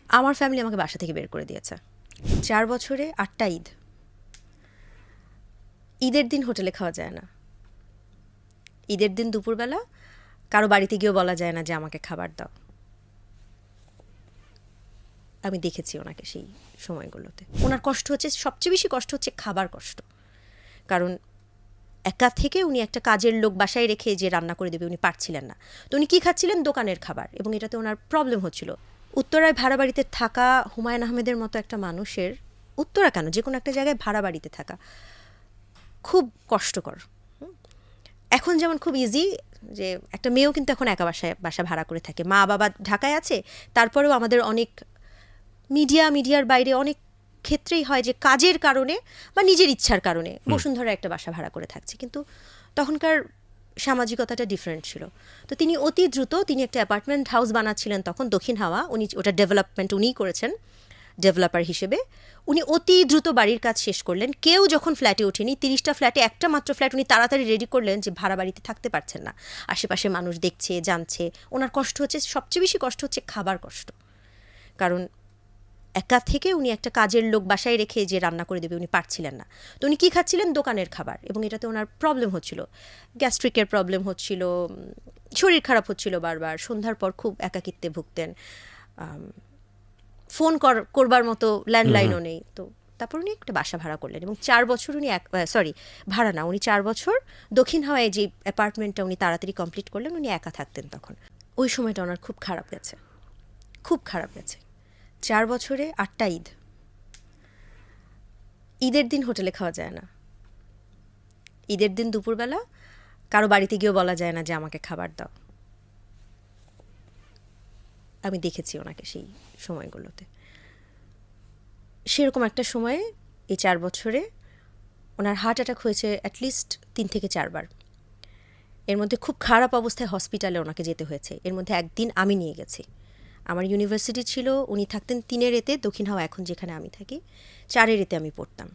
আমার ফ্যামিলি আমাকে বাসা থেকে বের করে দিয়েছে। 4 বছরে 8টা ঈদ। ঈদের দিন হোটেলে খাওয়া যায় না। ঈদের দিন দুপুরবেলা কারো বাড়িতে গিয়েও বলা যায় না যে আমাকে খাবার দাও। আমি দেখেছি ওনাকে সেই সময়গুলোতে। ওনার কষ্ট হচ্ছে, সবচেয়ে বেশি কষ্ট হচ্ছে খাবার কষ্ট। কারণ একা থেকে উনি একটা কাজের লোক বাসায় রেখে যে রান্না করে দেবে উনি পারছিলেন না। তো উনি কী খাচ্ছিলেন? দোকানের খাবার, এবং এটাতে ওনার প্রবলেম হচ্ছিল। উত্তরায় ভাড়া বাড়িতে থাকা হুমায়ুন আহমেদের মতো একটা মানুষের, উত্তরা কেন, যে কোনো একটা জায়গায় ভাড়া বাড়িতে থাকা খুব কষ্টকর। এখন যেমন খুব ইজি যে একটা মেয়েও কিন্তু এখন একা বাসা ভাড়া করে থাকে, মা বাবা ঢাকায় আছে, তারপরেও আমাদের অনেক মিডিয়ার বাইরে অনেক ক্ষেত্রেই হয় যে কাজের কারণে বা নিজের ইচ্ছার কারণে বসুন্ধরা একটা বাসা ভাড়া করে থাকছে। কিন্তু তখনকার সামাজিকতাটা ডিফারেন্ট ছিল। তো তিনি অতি দ্রুত তিনি একটা অ্যাপার্টমেন্ট হাউস বানাচ্ছিলেন তখন, দক্ষিণ হাওয়া, উনি ওটা ডেভেলপমেন্ট উনিই করেছেন ডেভেলপার হিসেবে। উনি অতি দ্রুত বাড়ির কাজ শেষ করলেন। কেউ যখন ফ্ল্যাটে ওঠেনি, 30টা ফ্ল্যাটে একটা মাত্র ফ্ল্যাট উনি তাড়াতাড়ি রেডি করলেন যে ভাড়া বাড়িতে থাকতে পারছেন না, আশেপাশে মানুষ দেখছে জানছে। ওনার কষ্ট হচ্ছে, সবচেয়ে বেশি কষ্ট হচ্ছে খাবার কষ্ট। কারণ একা থেকে উনি একটা কাজের লোক বাসায় রেখে যে রান্না করে দেবে উনি পারছিলেন না। তো উনি কী খাচ্ছিলেন? দোকানের খাবার, এবং এটাতে ওনার প্রবলেম হচ্ছিল, গ্যাস্ট্রিকের প্রবলেম হচ্ছিল, শরীর খারাপ হচ্ছিল বারবার। সন্ধ্যার পর খুব একাকিত্বে ভুগতেন, ফোন করবার মতো ল্যান্ডলাইনও নেই। তো তারপর উনি একটা বাসা ভাড়া করলেন, এবং 4 বছর উনি ভাড়া না, উনি 4 বছর দক্ষিণ হাওয়ায় যে অ্যাপার্টমেন্টটা উনি তাড়াতাড়ি কমপ্লিট করলেন, উনি একা থাকতেন তখন। ওই সময়টা ওনার খুব খারাপ গেছে, খুব খারাপ গেছে। 4 বছরে 8টা ঈদ। ঈদের দিন হোটেলে খাওয়া যায় না। ঈদের দিন দুপুরবেলা কারো বাড়িতে গিয়েও বলা যায় না যে আমাকে খাবার দাও। আমি দেখেছি ওনাকে সেই সময়গুলোতে। সেরকম একটা সময়ে এই 4 বছরে ওনার হার্ট অ্যাটাক হয়েছে অ্যাটলিস্ট 3 থেকে 4 বার। এর মধ্যে খুব খারাপ অবস্থায় হসপিটালে ওনাকে যেতে হয়েছে। এর মধ্যে একদিন আমি নিয়ে গেছি। আমার ইউনিভার্সিটি ছিল, উনি থাকতেন 3-এর এতে, দক্ষিণ হাওয়া এখন যেখানে আমি থাকি 4-এর এতে আমি পড়তাম।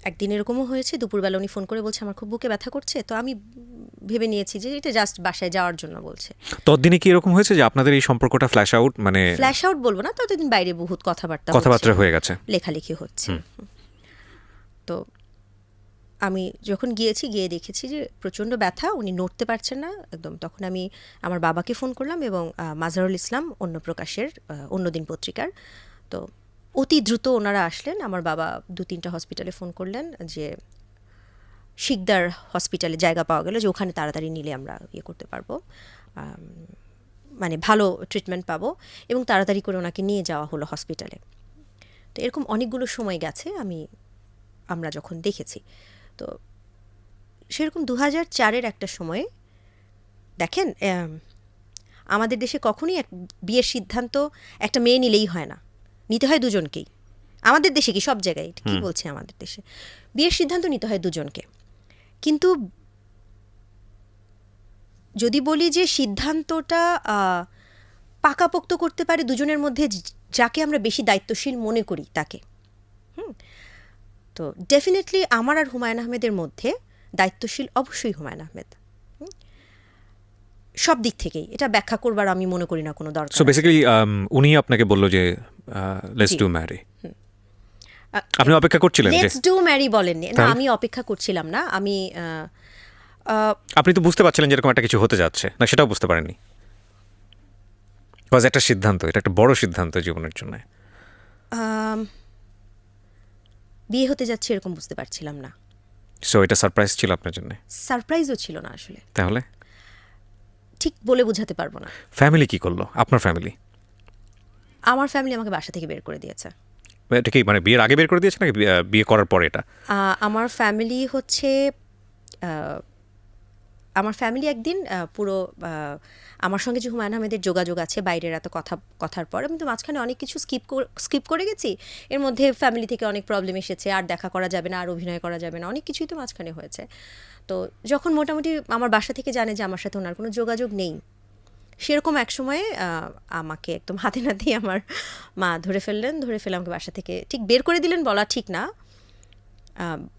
একদিন এরকমও হয়েছে, দুপুরবেলা উনি ফোন করে বলছে আমার খুব বুকে ব্যথা করছে। তো আমি ভেবে নিয়েছি যে এটা জাস্ট বাসায় যাওয়ার জন্য বলছে। ততদিনে কি এরকম হয়েছে যে আপনাদের এই সম্পর্কটা ফ্ল্যাশ আউট, মানে ফ্ল্যাশ আউট বলবো না, ততদিন বাইরে বহুত কথাবার্তা হয়ে গেছে, লেখালেখি হচ্ছে। তো আমি যখন গিয়ে দেখেছি যে প্রচণ্ড ব্যথা, উনি নড়তে পারছেন না একদম। তখন আমি আমার বাবাকে ফোন করলাম, এবং মাজারুল ইসলাম অন্য প্রকাশের অন্যদিন পত্রিকার। তো অতি দ্রুত ওনারা আসলেন। আমার বাবা 2-3টা হসপিটালে ফোন করলেন যে শিকদার হসপিটালে জায়গা পাওয়া গেল, যে ওখানে তাড়াতাড়ি নিলে আমরা করতে পারবো, মানে ভালো ট্রিটমেন্ট পাবো, এবং তাড়াতাড়ি করে ওনাকে নিয়ে যাওয়া হলো হসপিটালে। তো এরকম অনেকগুলো সময় গেছে আমরা যখন দেখেছি। তো সেরকম 2004-এর একটা সময়ে দেখেন, আমাদের দেশে কখনোই বিয়ের সিদ্ধান্ত একটা মেয়ে নিলেই হয় না, নিতে হয় দুজনকেই। আমাদের দেশে কি, সব জায়গায় কি বলছে, আমাদের দেশে বিয়ের সিদ্ধান্ত নিতে হয় দুজনকে। কিন্তু যদি বলি যে সিদ্ধান্তটা পাকাপোক্ত করতে পারে দুজনের মধ্যে যাকে আমরা বেশি দায়িত্বশীল মনে করি তাকে। তো ডেফিনেটলি আমার আর হুমায়ুন আহমেদের মধ্যে দায়িত্বশীল অবশ্যই হুমায়ুন আহমেদ, সব দিক থেকেই। এটা ব্যাখ্যা করবার আমি মনে করি না কোনো দরকার। সো বেসিক্যালি উনি আপনাকে বলল যে লেটস ডু ম্যারি। আপনি অপেক্ষা করছিলেন যে লেটস ডু ম্যারি বলেননি না, আমি অপেক্ষা করছিলাম না। আমি আপনি তো বুঝতে পারছিলেন যে এরকম একটা কিছু হতে যাচ্ছে না, সেটাও বুঝতে পারেননি? বিকজ একটা সিদ্ধান্ত, এটা একটা বড় সিদ্ধান্ত জীবনের জন্য। বিয়ে হতে যাচ্ছে এরকম বুঝতে পারছিলাম না। সো এটা সারপ্রাইজ ছিল আপনার জন্য? সারপ্রাইজও ছিল না আসলে, তাহলে ঠিক বলে বোঝাতে পারবো না। ফ্যামিলি কি করলো? আপনার ফ্যামিলি? আমার ফ্যামিলি আমাকে বাসা থেকে বের করে দিয়েছে। এটা কি মানে বিয়ের আগে বের করে দিয়েছে নাকি বিয়ে করার পরে? এটা আমার ফ্যামিলি হচ্ছে, আমার ফ্যামিলি একদিন পুরো আমার সঙ্গে যে হুমায়ুন আহমেদের যোগাযোগ আছে বাইরের এত কথার পর, আমি তো মাঝখানে অনেক কিছু স্কিপ করে গেছি। এর মধ্যে ফ্যামিলি থেকে অনেক প্রবলেম এসেছে, আর দেখা করা যাবে না, আর অভিনয় করা যাবে না, অনেক কিছুই তো মাঝখানে হয়েছে। তো যখন মোটামুটি আমার বাসা থেকে জানে যে আমার সাথে ওনার কোনো যোগাযোগ নেই, সেরকম এক সময়ে আমাকে একদম হাতে নাতে আমার মা ধরে ফেলে আমাকে বাসা থেকে ঠিক বের করে দিলেন বলা ঠিক না।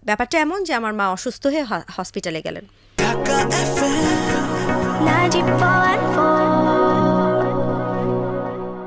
ব্যাপারটা এমন যে আমার মা অসুস্থ হয়ে হসপিটালে গেলেন। Dhaka FM 94.4